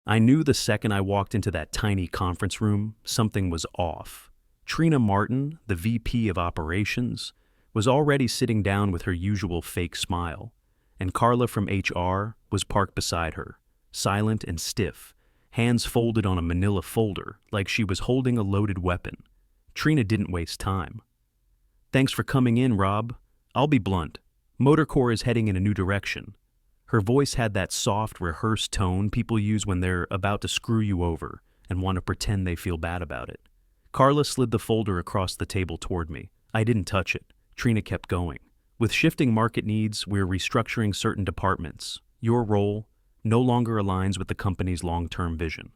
I knew the second I walked into that tiny conference room, something was off. Trina Martin, the VP of Operations, was already sitting down with her usual fake smile, and Carla from HR was parked beside her, silent and stiff, hands folded on a manila folder like she was holding a loaded weapon. Trina didn't waste time. "Thanks for coming in, Rob. I'll be blunt. Motorcore is heading in a new direction." Her voice had that soft, rehearsed tone people use when they're about to screw you over and want to pretend they feel bad about it. Carla slid the folder across the table toward me. I didn't touch it. Trina kept going. "With shifting market needs, we're restructuring certain departments. Your role no longer aligns with the company's long-term vision.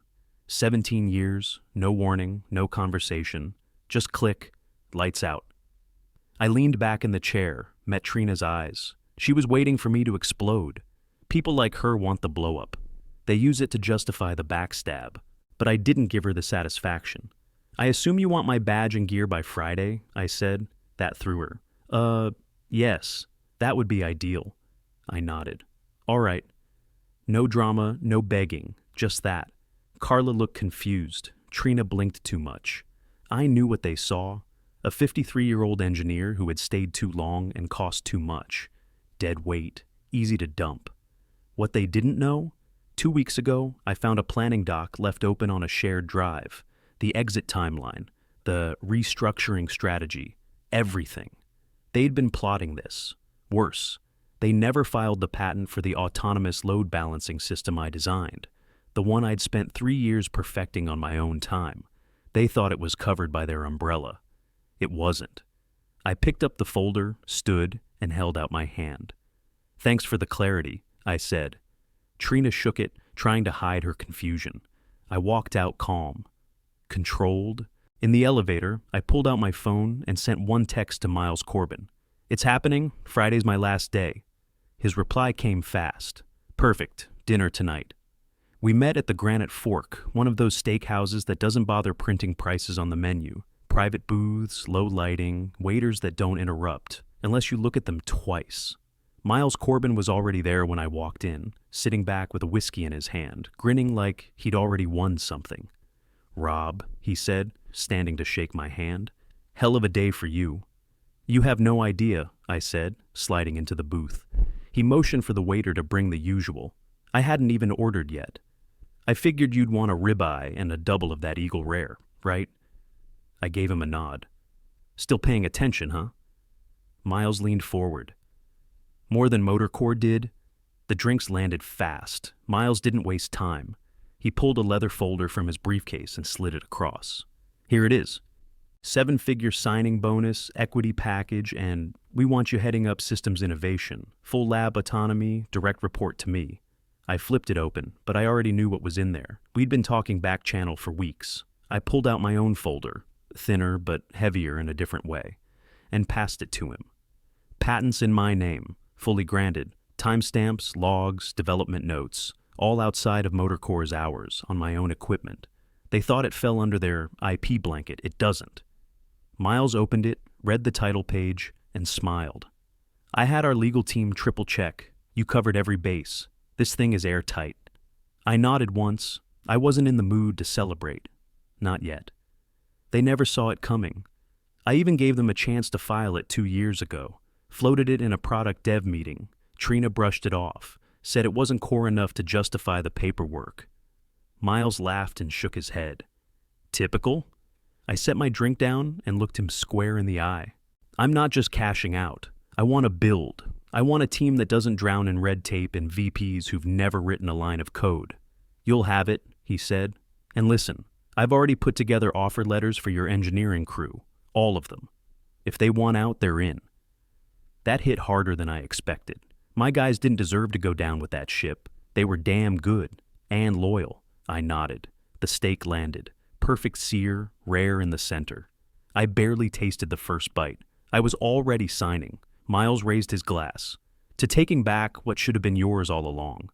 17 years, no warning, no conversation. Just click, lights out." I leaned back in the chair, met Trina's eyes. She was waiting for me to explode. People like her want the blow-up. They use it to justify the backstab. But I didn't give her the satisfaction. "I assume you want my badge and gear by Friday," I said. That threw her. Yes, that would be ideal." I nodded. "All right. No drama, no begging, just that." Carla looked confused. Trina blinked too much. I knew what they saw. A 53-year-old engineer who had stayed too long and cost too much. Dead weight, easy to dump. What they didn't know? 2 weeks ago, I found a planning doc left open on a shared drive. The exit timeline, the restructuring strategy, everything. They'd been plotting this. Worse, they never filed the patent for the autonomous load balancing system I designed, the one I'd spent 3 years perfecting on my own time. They thought it was covered by their umbrella. It wasn't. I picked up the folder, stood, and held out my hand. "Thanks for the clarity," I said. Trina shook it, trying to hide her confusion. I walked out calm. Controlled. In the elevator, I pulled out my phone and sent one text to Miles Corbin. "It's happening. Friday's my last day." His reply came fast. "Perfect. Dinner tonight." We met at the Granite Fork, one of those steakhouses that doesn't bother printing prices on the menu. Private booths, low lighting, waiters that don't interrupt, unless you look at them twice. Miles Corbin was already there when I walked in, sitting back with a whiskey in his hand, grinning like he'd already won something. "Rob," he said, standing to shake my hand. "Hell of a day for you." "You have no idea," I said, sliding into the booth. He motioned for the waiter to bring the usual. I hadn't even ordered yet. "I figured you'd want a ribeye and a double of that Eagle Rare, right?" I gave him a nod. "Still paying attention, huh?" Miles leaned forward. "More than Motorcore did?" The drinks landed fast. Miles didn't waste time. He pulled a leather folder from his briefcase and slid it across. "Here it is. 7-figure signing bonus, equity package, and we want you heading up systems innovation, full lab autonomy, direct report to me." I flipped it open, but I already knew what was in there. We'd been talking back channel for weeks. I pulled out my own folder, thinner but heavier in a different way, and passed it to him. Patents in my name, fully granted, timestamps, logs, development notes, all outside of Motorcore's hours, on my own equipment. They thought it fell under their IP blanket. It doesn't. Miles opened it, read the title page, and smiled. "I had our legal team triple check. You covered every base. This thing is airtight." I nodded once. I wasn't in the mood to celebrate. Not yet. They never saw it coming. I even gave them a chance to file it 2 years ago. Floated it in a product dev meeting. Trina brushed it off, said it wasn't core enough to justify the paperwork. Miles laughed and shook his head. "Typical?" I set my drink down and looked him square in the eye. "I'm not just cashing out. I want to build. I want a team that doesn't drown in red tape and VPs who've never written a line of code." "You'll have it," he said. "And listen, I've already put together offer letters for your engineering crew, all of them. If they want out, they're in." That hit harder than I expected. My guys didn't deserve to go down with that ship. They were damn good and loyal. I nodded. The steak landed. Perfect sear, rare in the center. I barely tasted the first bite. I was already signing. Miles raised his glass. "To taking back what should have been yours all along."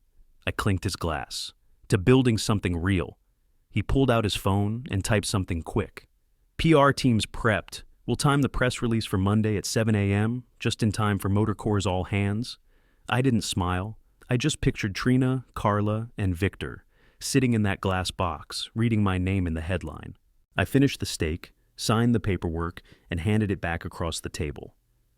I clinked his glass. "To building something real." He pulled out his phone and typed something quick. "PR team's prepped. We'll time the press release for Monday at 7 a.m., just in time for Motorcore's all hands." I didn't smile. I just pictured Trina, Carla, and Victor sitting in that glass box, reading my name in the headline. I finished the steak, signed the paperwork, and handed it back across the table.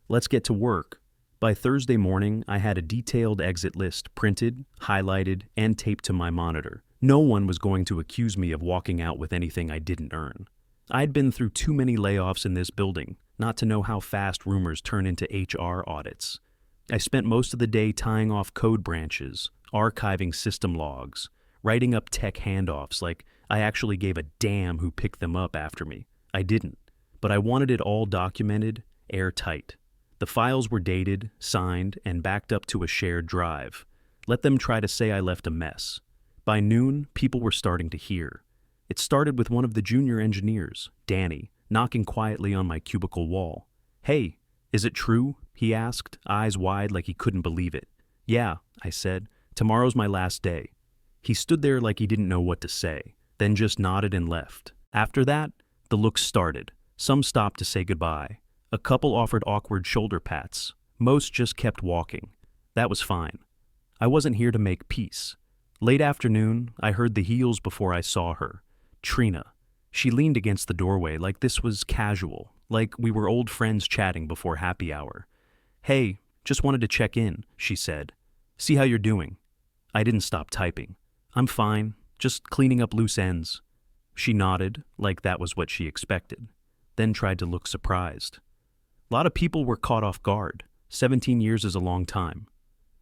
Let's get to work. By Thursday morning, I had a detailed exit list printed, highlighted, and taped to my monitor. No one was going to accuse me of walking out with anything I didn't earn. I'd been through too many layoffs in this building not to know how fast rumors turn into HR audits. I spent most of the day tying off code branches, archiving system logs, writing up tech handoffs like I actually gave a damn who picked them up after me. I didn't, but I wanted it all documented, airtight. The files were dated, signed, and backed up to a shared drive. Let them try to say I left a mess. By noon, people were starting to hear. It started with one of the junior engineers, Danny, knocking quietly on my cubicle wall. "Hey, is it true?" he asked, eyes wide like he couldn't believe it. "Yeah," I said. "Tomorrow's my last day." He stood there like he didn't know what to say, then just nodded and left. After that, the looks started. Some stopped to say goodbye. A couple offered awkward shoulder pats. Most just kept walking. That was fine. I wasn't here to make peace. Late afternoon, I heard the heels before I saw her. Trina. She leaned against the doorway like this was casual, like we were old friends chatting before happy hour. "Hey, just wanted to check in," she said. "See how you're doing." I didn't stop typing. "I'm fine, just cleaning up loose ends." She nodded, like that was what she expected, then tried to look surprised. A lot of people were caught off guard. 17 years is a long time.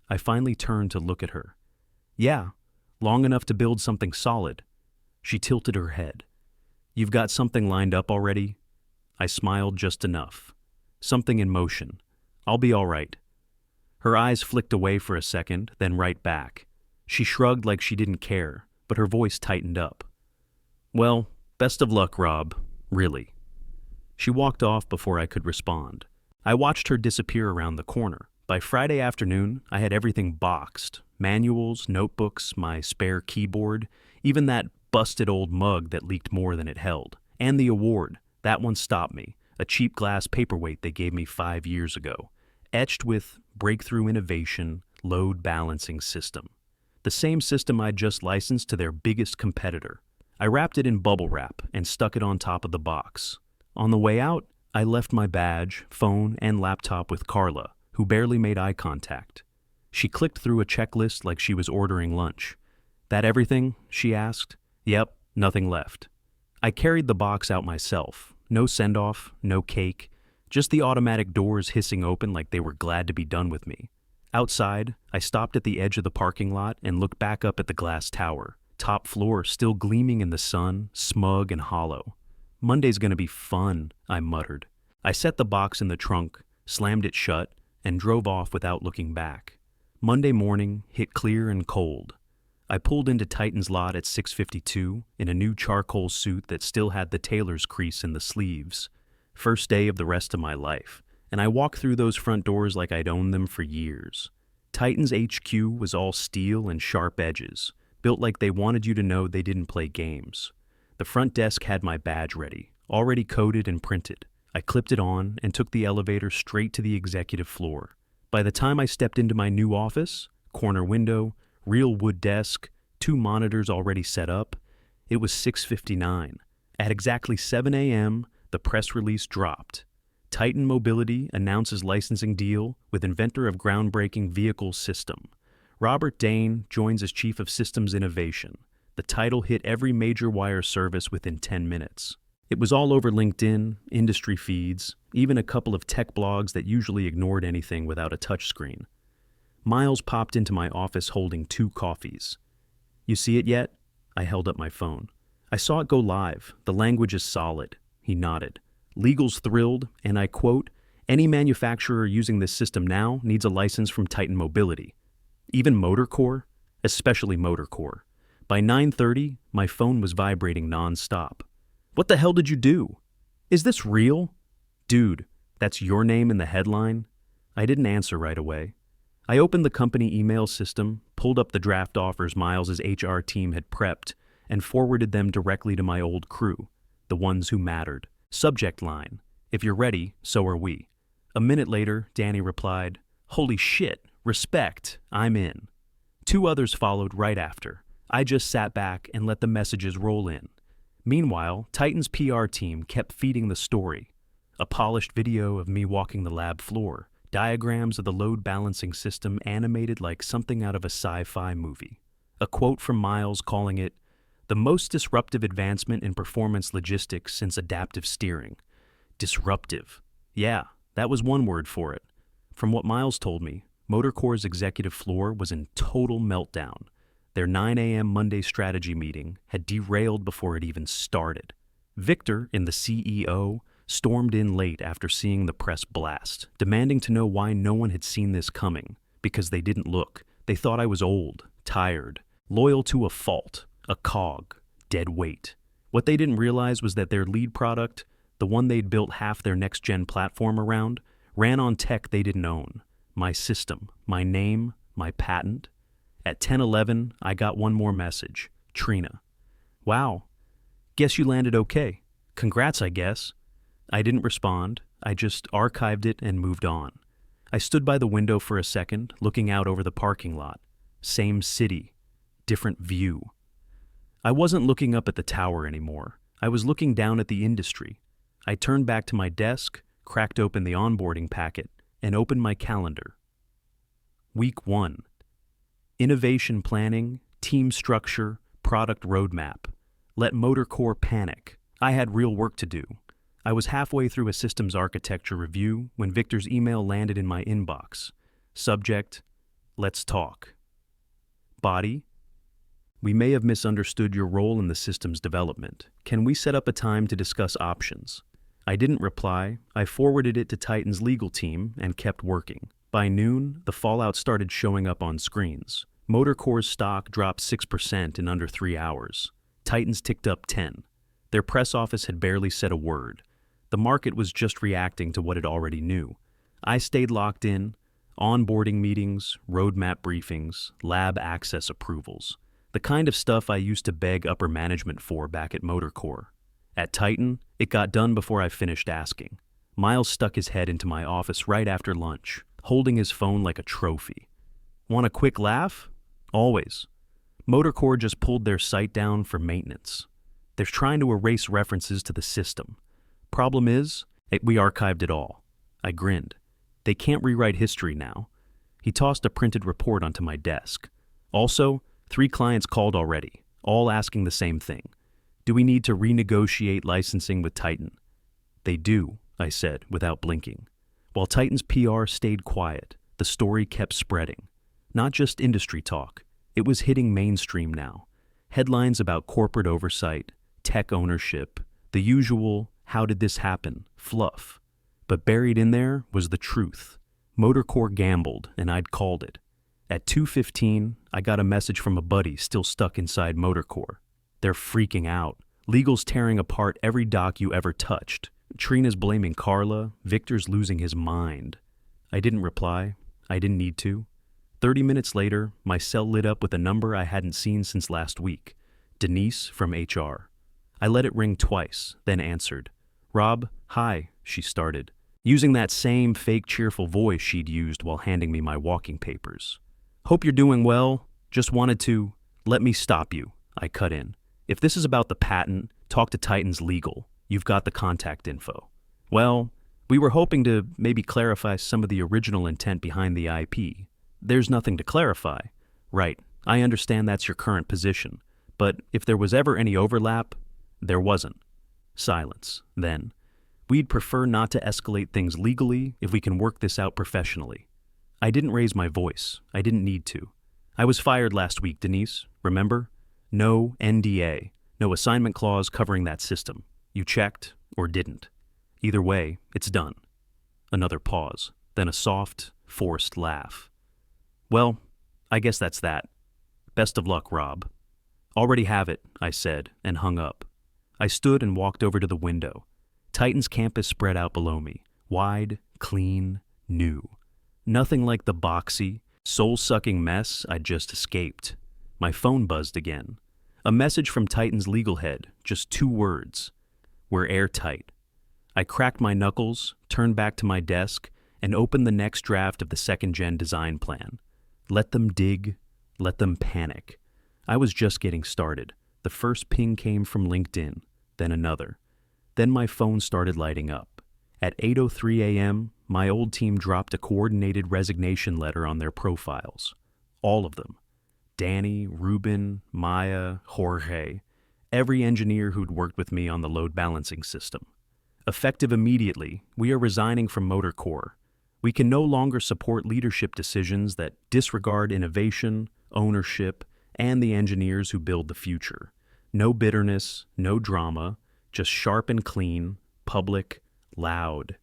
I finally turned to look at her. "Yeah, long enough to build something solid." She tilted her head. "You've got something lined up already?" I smiled just enough. "Something in motion. I'll be all right." Her eyes flicked away for a second, then right back. She shrugged like she didn't care, but her voice tightened up. "Well, best of luck, Rob. Really." She walked off before I could respond. I watched her disappear around the corner. By Friday afternoon, I had everything boxed. Manuals, notebooks, my spare keyboard, even that busted old mug that leaked more than it held. And the award. That one stopped me. A cheap glass paperweight they gave me 5 years ago. Etched with Breakthrough Innovation Load Balancing System. The same system I'd just licensed to their biggest competitor. I wrapped it in bubble wrap and stuck it on top of the box. On the way out, I left my badge, phone, and laptop with Carla, who barely made eye contact. She clicked through a checklist like she was ordering lunch. "That everything?" she asked. "Yep, nothing left." I carried the box out myself. No send-off, no cake, just the automatic doors hissing open like they were glad to be done with me. Outside, I stopped at the edge of the parking lot and looked back up at the glass tower. Top floor still gleaming in the sun, smug and hollow. "Monday's gonna be fun," I muttered. I set the box in the trunk, slammed it shut, and drove off without looking back. Monday morning hit clear and cold. I pulled into Titan's lot at 6:52 in a new charcoal suit that still had the tailor's crease in the sleeves. First day of the rest of my life, and I walked through those front doors like I'd owned them for years. Titan's HQ was all steel and sharp edges, built like they wanted you to know they didn't play games. The front desk had my badge ready, already coded and printed. I clipped it on and took the elevator straight to the executive floor. By the time I stepped into my new office, corner window, real wood desk, 2 monitors already set up, it was 6:59. At exactly 7 a.m., the press release dropped. Titan Mobility announces licensing deal with inventor of groundbreaking vehicle system. Robert Dane joins as Chief of Systems Innovation. The title hit every major wire service within 10 minutes. It was all over LinkedIn, industry feeds, even a couple of tech blogs that usually ignored anything without a touchscreen. Miles popped into my office holding 2 coffees. "You see it yet?" I held up my phone. "I saw it go live. The language is solid." He nodded. "Legal's thrilled, and I quote, 'Any manufacturer using this system now needs a license from Titan Mobility.' Even MotorCore? Especially MotorCore. By 9:30, my phone was vibrating non-stop. "What the hell did you do? Is this real?" "Dude, that's your name in the headline?" I didn't answer right away. I opened the company email system, pulled up the draft offers Miles's HR team had prepped, and forwarded them directly to my old crew, the ones who mattered. Subject line, "If you're ready, so are we." A minute later, Danny replied, "Holy shit, respect, I'm in." 2 others followed right after. I just sat back and let the messages roll in. Meanwhile, Titan's PR team kept feeding the story. A polished video of me walking the lab floor, diagrams of the load balancing system animated like something out of a sci-fi movie. A quote from Miles calling it, "the most disruptive advancement in performance logistics since adaptive steering." Disruptive. Yeah, that was one word for it. From what Miles told me, MotorCore's executive floor was in total meltdown. Their 9 a.m. Monday strategy meeting had derailed before it even started. Victor, in the CEO, stormed in late after seeing the press blast, demanding to know why no one had seen this coming, because they didn't look. They thought I was old, tired, loyal to a fault, a cog, dead weight. What they didn't realize was that their lead product, the one they'd built half their next-gen platform around, ran on tech they didn't own. My system, my name, my patent. At 10:11, I got one more message. Trina. "Wow. Guess you landed okay. Congrats, I guess." I didn't respond. I just archived it and moved on. I stood by the window for a second, looking out over the parking lot. Same city. Different view. I wasn't looking up at the tower anymore. I was looking down at the industry. I turned back to my desk, cracked open the onboarding packet, and opened my calendar. Week 1. Innovation planning, team structure, product roadmap. Let MotorCore panic. I had real work to do. I was halfway through a systems architecture review when Victor's email landed in my inbox. Subject, "Let's talk." Body, "We may have misunderstood your role in the system's development. Can we set up a time to discuss options?" I didn't reply. I forwarded it to Titan's legal team and kept working. By noon, the fallout started showing up on screens. MotorCore's stock dropped 6% in under 3 hours. Titan's ticked up 10. Their press office had barely said a word. The market was just reacting to what it already knew. I stayed locked in. Onboarding meetings, roadmap briefings, lab access approvals. The kind of stuff I used to beg upper management for back at MotorCore. At Titan, it got done before I finished asking. Miles stuck his head into my office right after lunch, holding his phone like a trophy. "Want a quick laugh?" "Always." MotorCore just pulled their site down for maintenance. They're trying to erase references to the system. Problem is, we archived it all. I grinned. They can't rewrite history now. He tossed a printed report onto my desk. Also, 3 clients called already, all asking the same thing. Do we need to renegotiate licensing with Titan? They do, I said without blinking. While Titan's PR stayed quiet, the story kept spreading. Not just industry talk. It was hitting mainstream now. Headlines about corporate oversight, tech ownership, the usual "how did this happen" fluff. But buried in there was the truth. MotorCore gambled, and I'd called it. At 2:15, I got a message from a buddy still stuck inside MotorCore. They're freaking out. Legal's tearing apart every doc you ever touched. Trina's blaming Carla. Victor's losing his mind. I didn't reply. I didn't need to. 30 minutes later, my cell lit up with a number I hadn't seen since last week. Denise from HR. I let it ring twice, then answered. "Rob, hi," she started, using that same fake cheerful voice she'd used while handing me my walking papers. "Hope you're doing well. Just wanted to..." "Let me stop you," I cut in. "If this is about the patent, talk to Titan's legal. You've got the contact info." "Well, we were hoping to maybe clarify some of the original intent behind the IP. There's nothing to clarify." "Right, I understand that's your current position. But if there was ever any overlap..." "There wasn't." Silence. Then, "We'd prefer not to escalate things legally if we can work this out professionally." I didn't raise my voice. I didn't need to. "I was fired last week, Denise. Remember? No NDA. No assignment clause covering that system. You checked or didn't. Either way, it's done." Another pause, then a soft, forced laugh. "Well, I guess that's that. Best of luck, Rob." "Already have it," I said, and hung up. I stood and walked over to the window. Titan's campus spread out below me, wide, clean, new. Nothing like the boxy, soul-sucking mess I'd just escaped. My phone buzzed again. A message from Titan's legal head, just 2 words. "We're airtight." I cracked my knuckles, turned back to my desk, and opened the next draft of the second-gen design plan. Let them dig, let them panic. I was just getting started. The first ping came from LinkedIn, then another. Then my phone started lighting up. At 8:03 a.m., my old team dropped a coordinated resignation letter on their profiles. All of them. Danny, Ruben, Maya, Jorge, every engineer who'd worked with me on the load balancing system. Effective immediately, we are resigning from Motor Core. We can no longer support leadership decisions that disregard innovation, ownership, and the engineers who build the future. No bitterness, no drama, just sharp and clean, public, loud.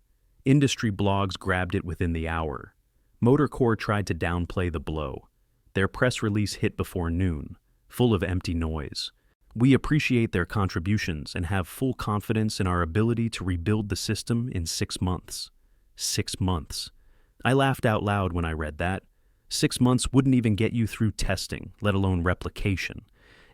Industry blogs grabbed it within the hour. Motor Core tried to downplay the blow. Their press release hit before noon, full of empty noise. We appreciate their contributions and have full confidence in our ability to rebuild the system in 6 months. 6 months. I laughed out loud when I read that. 6 months wouldn't even get you through testing, let alone replication.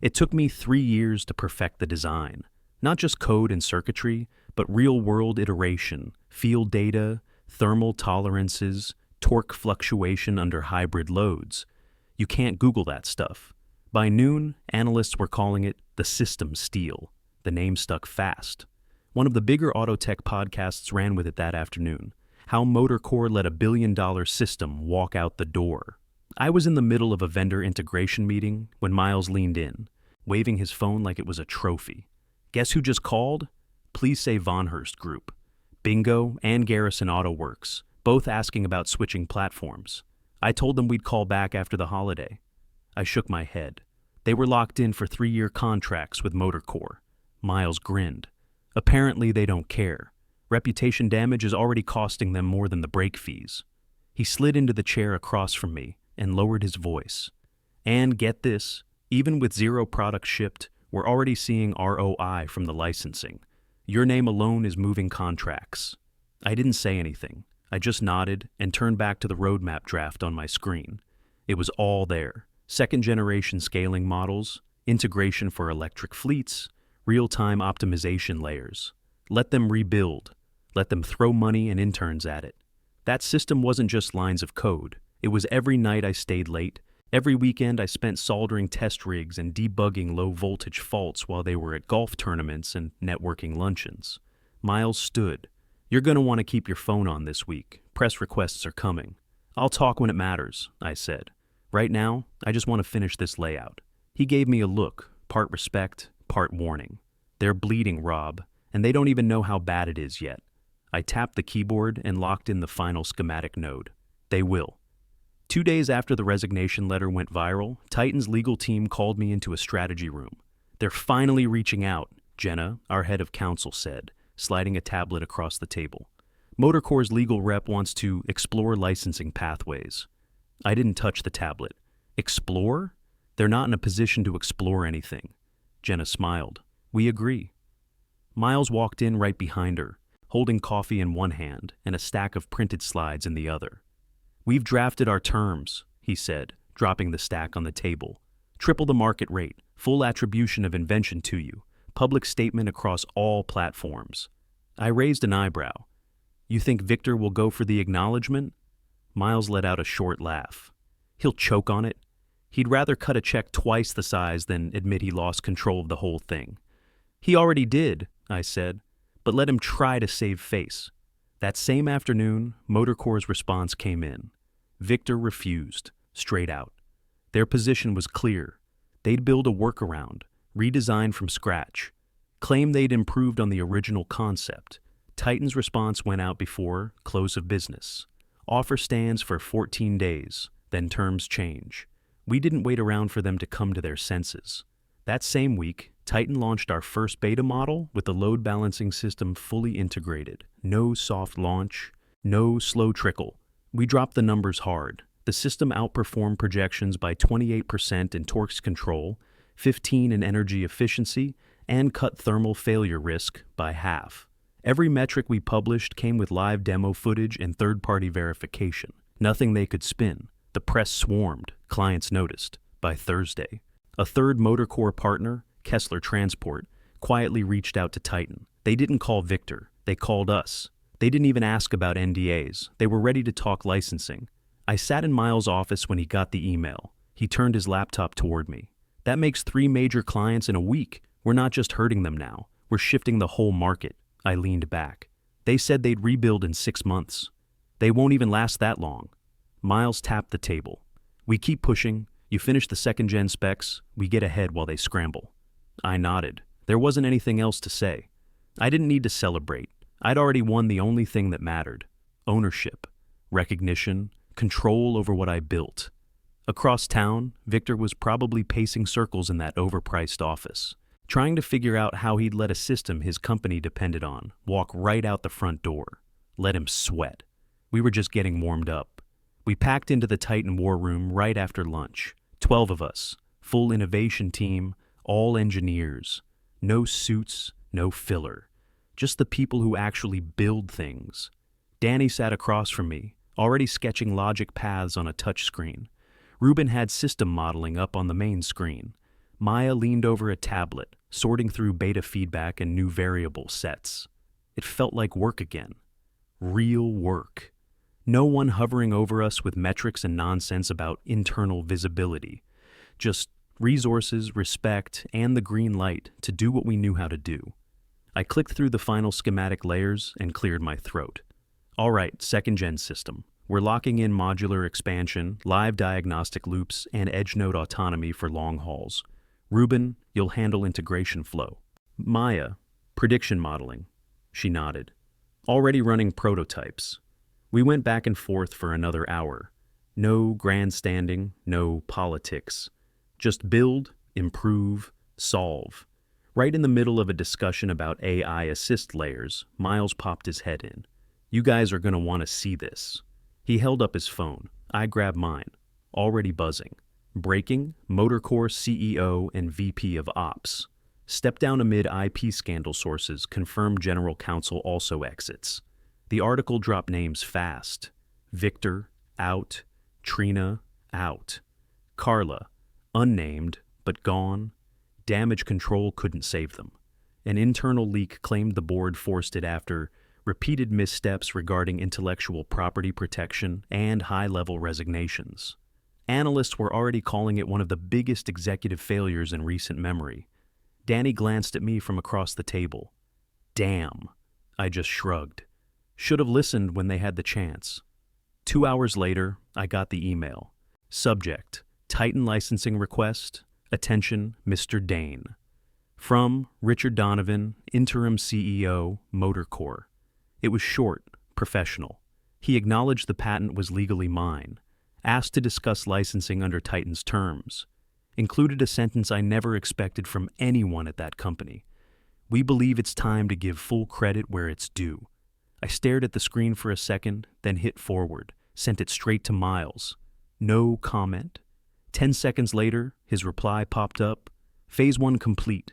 It took me 3 years to perfect the design. Not just code and circuitry, but real-world iteration, field data, thermal tolerances, torque fluctuation under hybrid loads. You can't Google that stuff. By noon, analysts were calling it the system steal. The name stuck fast. One of the bigger auto tech podcasts ran with it that afternoon. How Motor Core let $1 billion system walk out the door. I was in the middle of a vendor integration meeting when Miles leaned in, waving his phone like it was a trophy. Guess who just called? Please say Vonhurst Group. Bingo and Garrison Auto Works, both asking about switching platforms. I told them we'd call back after the holiday. I shook my head. They were locked in for 3-year contracts with Motor Core. Miles grinned. Apparently they don't care. Reputation damage is already costing them more than the break fees. He slid into the chair across from me and lowered his voice. And get this, even with 0 products shipped, we're already seeing ROI from the licensing. Your name alone is moving contracts. I didn't say anything. I just nodded and turned back to the roadmap draft on my screen. It was all there. 2nd-generation scaling models, integration for electric fleets, real-time optimization layers. Let them rebuild. Let them throw money and interns at it. That system wasn't just lines of code. It was every night I stayed late. Every weekend I spent soldering test rigs and debugging low-voltage faults while they were at golf tournaments and networking luncheons. Miles stood. You're going to want to keep your phone on this week. Press requests are coming. I'll talk when it matters, I said. Right now, I just want to finish this layout. He gave me a look, part respect, part warning. They're bleeding, Rob, and they don't even know how bad it is yet. I tapped the keyboard and locked in the final schematic node. They will. 2 days after the resignation letter went viral, Titan's legal team called me into a strategy room. They're finally reaching out, Jenna, our head of counsel, said, sliding a tablet across the table. Motor Core's legal rep wants to explore licensing pathways. I didn't touch the tablet. Explore? They're not in a position to explore anything. Jenna smiled. We agree. Miles walked in right behind her, holding coffee in one hand and a stack of printed slides in the other. We've drafted our terms, he said, dropping the stack on the table. Triple the market rate, full attribution of invention to you, public statement across all platforms. I raised an eyebrow. You think Victor will go for the acknowledgement? Miles let out a short laugh. He'll choke on it. He'd rather cut a check twice the size than admit he lost control of the whole thing. He already did, I said, but let him try to save face. That same afternoon, Motor Core's response came in. Victor refused, straight out. Their position was clear. They'd build a workaround, redesign from scratch, claim they'd improved on the original concept. Titan's response went out before close of business. Offer stands for 14 days, then terms change. We didn't wait around for them to come to their senses. That same week, Titan launched our first beta model with the load balancing system fully integrated. No soft launch, no slow trickle. We dropped the numbers hard. The system outperformed projections by 28% in torques control, 15% in energy efficiency, and cut thermal failure risk by half. Every metric we published came with live demo footage and third-party verification. Nothing they could spin. The press swarmed. Clients noticed. By Thursday, a third Motor Core partner, Kessler Transport, quietly reached out to Titan. They didn't call Victor. They called us. They didn't even ask about NDAs. They were ready to talk licensing. I sat in Miles' office when he got the email. He turned his laptop toward me. That makes 3 major clients in a week. We're not just hurting them now. We're shifting the whole market. I leaned back. They said they'd rebuild in 6 months. They won't even last that long. Miles tapped the table. We keep pushing. You finish the second-gen specs. We get ahead while they scramble. I nodded. There wasn't anything else to say. I didn't need to celebrate. I'd already won the only thing that mattered. Ownership, recognition, control over what I built. Across town, Victor was probably pacing circles in that overpriced office, trying to figure out how he'd let a system his company depended on walk right out the front door. Let him sweat. We were just getting warmed up. We packed into the Titan war room right after lunch. 12 of us, full innovation team, all engineers. No suits, no filler. Just the people who actually build things. Danny sat across from me, already sketching logic paths on a touchscreen. Ruben had system modeling up on the main screen. Maya leaned over a tablet, sorting through beta feedback and new variable sets. It felt like work again. Real work. No one hovering over us with metrics and nonsense about internal visibility. Just resources, respect, and the green light to do what we knew how to do. I clicked through the final schematic layers and cleared my throat. All right, second-gen system. We're locking in modular expansion, live diagnostic loops, and edge node autonomy for long hauls. Ruben, you'll handle integration flow. Maya, prediction modeling. She nodded. Already running prototypes. We went back and forth for another hour. No grandstanding, no politics. Just build, improve, solve. Right in the middle of a discussion about AI assist layers, Miles popped his head in. You guys are going to want to see this. He held up his phone. I grabbed mine. Already buzzing. Breaking, MotorCore CEO and VP of Ops. Step down amid IP scandal sources, confirmed general counsel also exits. The article dropped names fast. Victor, out. Trina, out. Carla, unnamed, but gone. Damage control couldn't save them. An internal leak claimed the board forced it after repeated missteps regarding intellectual property protection and high-level resignations. Analysts were already calling it one of the biggest executive failures in recent memory. Danny glanced at me from across the table. Damn. I just shrugged. Should have listened when they had the chance. 2 hours later, I got the email. Subject, Titan licensing request. Attention, Mr. Dane. From Richard Donovan, Interim CEO, MotorCore. It was short, professional. He acknowledged the patent was legally mine, asked to discuss licensing under Titan's terms, included a sentence I never expected from anyone at that company. We believe it's time to give full credit where it's due. I stared at the screen for a second, then hit forward, sent it straight to Miles. No comment. 10 seconds later, his reply popped up. Phase 1 complete.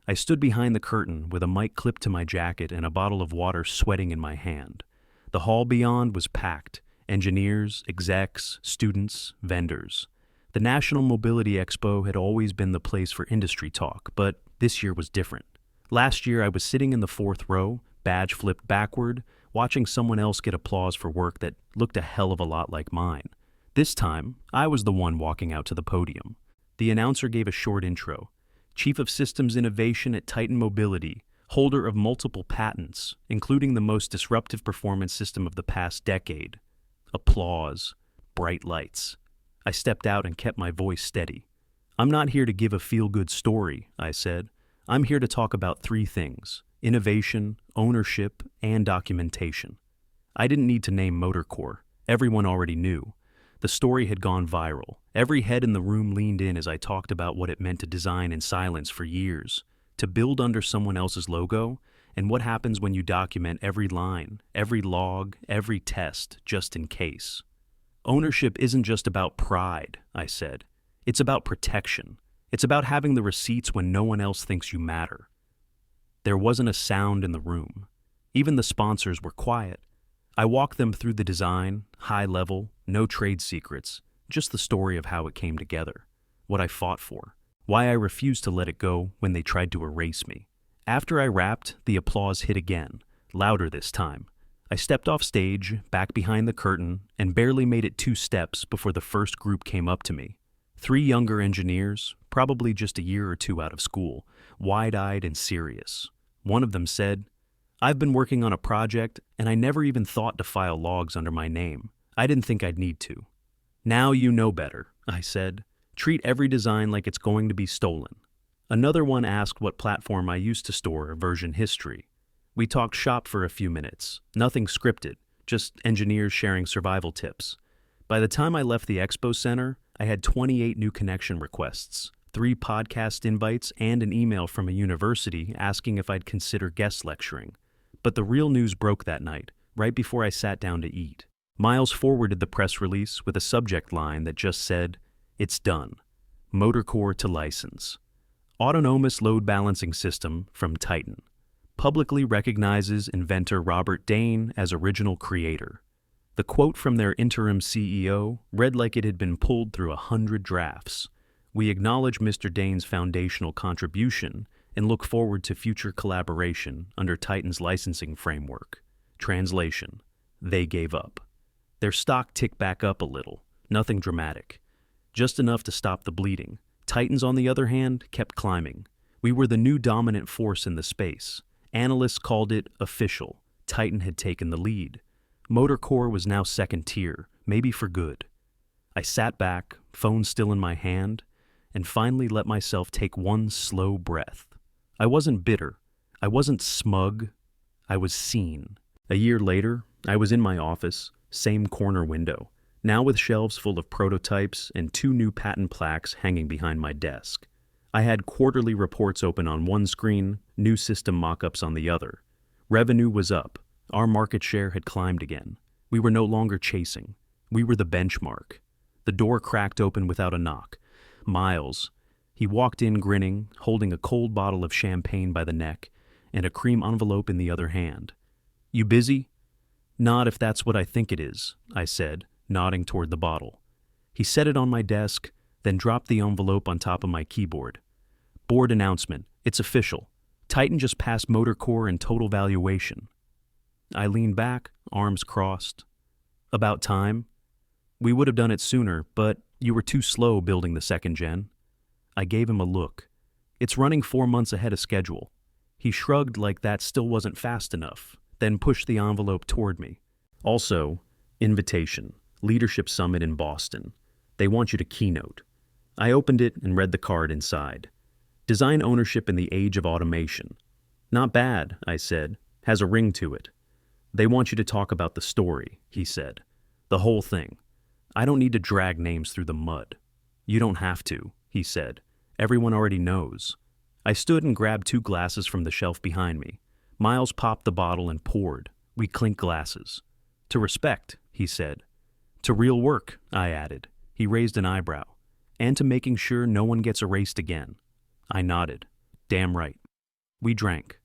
I stood behind the curtain with a mic clipped to my jacket and a bottle of water sweating in my hand. The hall beyond was packed. Engineers, execs, students, vendors. The National Mobility Expo had always been the place for industry talk, but this year was different. Last year I was sitting in the 4th row, badge flipped backward, watching someone else get applause for work that looked a hell of a lot like mine. This time, I was the one walking out to the podium. The announcer gave a short intro. Chief of Systems Innovation at Titan Mobility, holder of multiple patents, including the most disruptive performance system of the past decade. Applause. Bright lights. I stepped out and kept my voice steady. I'm not here to give a feel-good story, I said. I'm here to talk about 3 things: innovation, ownership, and documentation. I didn't need to name MotorCore. Everyone already knew. The story had gone viral. Every head in the room leaned in as I talked about what it meant to design in silence for years, to build under someone else's logo, and what happens when you document every line, every log, every test, just in case. Ownership isn't just about pride, I said. It's about protection. It's about having the receipts when no one else thinks you matter. There wasn't a sound in the room. Even the sponsors were quiet. I walked them through the design, high level, no trade secrets, just the story of how it came together, what I fought for, why I refused to let it go when they tried to erase me. After I wrapped, the applause hit again, louder this time. I stepped off stage, back behind the curtain, and barely made it 2 steps before the first group came up to me. Three younger engineers, probably just a year or two out of school, wide-eyed and serious. One of them said, "I've been working on a project, and I never even thought to file logs under my name. I didn't think I'd need to." "Now you know better," I said. "Treat every design like it's going to be stolen." Another one asked what platform I used to store version history. We talked shop for a few minutes, nothing scripted, just engineers sharing survival tips. By the time I left the Expo Center, I had 28 new connection requests, 3 podcast invites, and an email from a university asking if I'd consider guest lecturing. But the real news broke that night, right before I sat down to eat. Miles forwarded the press release with a subject line that just said, "It's done. Motor core to license. Autonomous load balancing system from Titan. Publicly recognizes inventor Robert Dane as original creator." The quote from their interim CEO read like it had been pulled through 100 drafts. "We acknowledge Mr. Dane's foundational contribution and look forward to future collaboration under Titan's licensing framework." Translation: they gave up. Their stock ticked back up a little, nothing dramatic. Just enough to stop the bleeding. Titan's, on the other hand, kept climbing. We were the new dominant force in the space. Analysts called it official. Titan had taken the lead. Motor core was now second tier, maybe for good. I sat back, phone still in my hand, and finally let myself take one slow breath. I wasn't bitter. I wasn't smug. I was seen. A year later, I was in my office, same corner window, now with shelves full of prototypes and 2 new patent plaques hanging behind my desk. I had quarterly reports open on one screen, new system mock-ups on the other. Revenue was up. Our market share had climbed again. We were no longer chasing. We were the benchmark. The door cracked open without a knock. Miles. He walked in grinning, holding a cold bottle of champagne by the neck and a cream envelope in the other hand. "You busy?" "Not if that's what I think it is," I said, nodding toward the bottle. He set it on my desk, then dropped the envelope on top of my keyboard. "Board announcement. It's official. Titan just passed motor core and total valuation." I leaned back, arms crossed. "About time. We would have done it sooner, but you were too slow building the second gen." I gave him a look. "It's running 4 months ahead of schedule." He shrugged like that still wasn't fast enough, then pushed the envelope toward me. "Also, invitation, Leadership Summit in Boston. They want you to keynote." I opened it and read the card inside. "Design ownership in the age of automation." "Not bad," I said. "Has a ring to it." "They want you to talk about the story," he said. "The whole thing. I don't need to drag names through the mud." "You don't have to," he said. "Everyone already knows." I stood and grabbed 2 glasses from the shelf behind me. Miles popped the bottle and poured. We clinked glasses. "To respect," he said. "To real work," I added. He raised an eyebrow. "And to making sure no one gets erased again." I nodded. "Damn right." We drank.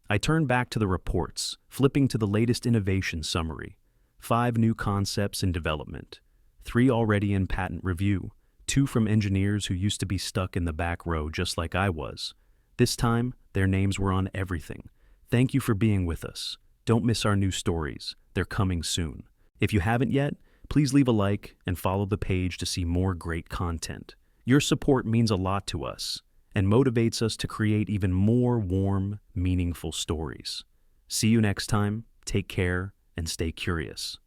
I turned back to the reports, flipping to the latest innovation summary. 5 new concepts in development. 3 already in patent review. 2 from engineers who used to be stuck in the back row just like I was. This time, their names were on everything. "Thank you for being with us. Don't miss our new stories. They're coming soon." If you haven't yet, please leave a like and follow the page to see more great content. Your support means a lot to us and motivates us to create even more warm, meaningful stories. See you next time, take care, and stay curious.